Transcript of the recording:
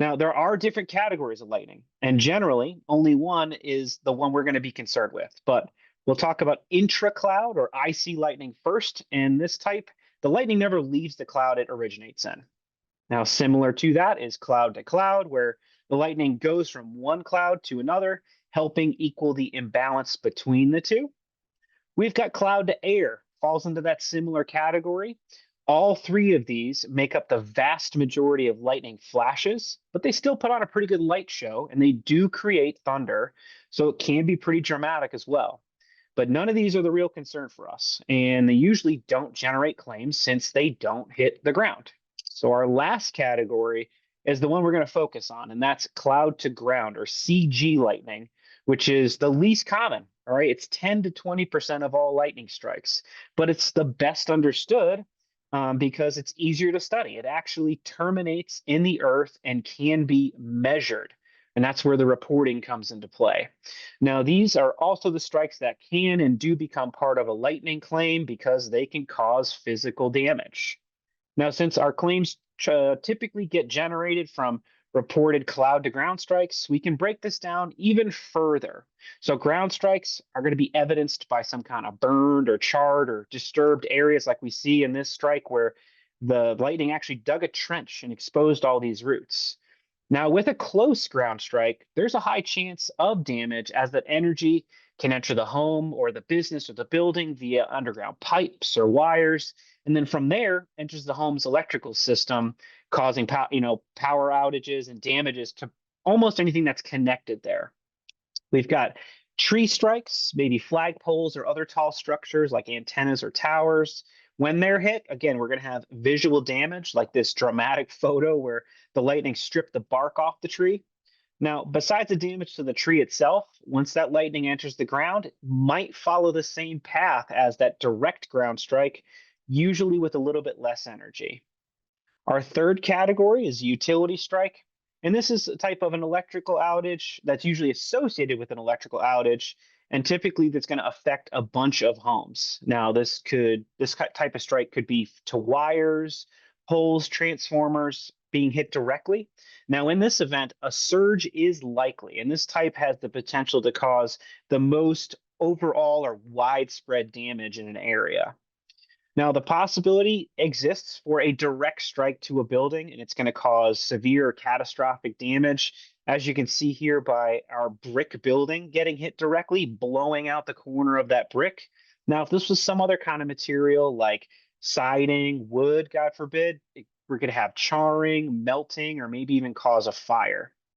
Now, there are different categories of lightning, and generally, only one is the one we're going to be concerned with. But we'll talk about intra-cloud or IC lightning first. And this type, the lightning never leaves the cloud it originates in. Now, similar to that is cloud to cloud, where the lightning goes from one cloud to another, helping equal the imbalance between the two. We've got cloud to air, falls into that similar category. All three of these make up the vast majority of lightning flashes, but they still put on a pretty good light show and they do create thunder. So it can be pretty dramatic as well. But none of these are the real concern for us. And they usually don't generate claims since they don't hit the ground. So our last category is the one we're going to focus on, and that's cloud to ground or CG lightning, which is the least common. All right, it's 10 to 20% of all lightning strikes, but it's the best understood because it's easier to study. It actually terminates in the earth and can be measured. And that's where the reporting comes into play. Now, these are also the strikes that can and do become part of a lightning claim because they can cause physical damage. Now, since our claims typically get generated from reported cloud to ground strikes, we can break this down even further. So ground strikes are going to be evidenced by some kind of burned or charred or disturbed areas like we see in this strike where the lightning actually dug a trench and exposed all these roots. Now, with a close ground strike, there's a high chance of damage as that energy can enter the home or the business or the building via underground pipes or wires, and then from there enters the home's electrical system, causing power outages and damages to almost anything that's connected there. We've got tree strikes, maybe flagpoles or other tall structures like antennas or towers. When they're hit, again, we're going to have visual damage like this dramatic photo where the lightning stripped the bark off the tree. Now, besides the damage to the tree itself, once that lightning enters the ground, it might follow the same path as that direct ground strike, usually with a little bit less energy. Our third category is utility strike. And this is a type of an electrical outage that's usually associated with an electrical outage. And typically that's going to affect a bunch of homes. Now, this type of strike could be to wires, poles, transformers being hit directly. Now, in this event, a surge is likely, and this type has the potential to cause the most overall or widespread damage in an area. Now, the possibility exists for a direct strike to a building, and it's going to cause severe or catastrophic damage. As you can see here by our brick building getting hit directly, blowing out the corner of that brick. Now, if this was some other kind of material like siding, wood, God forbid, we're going to have charring, melting, or maybe even cause a fire.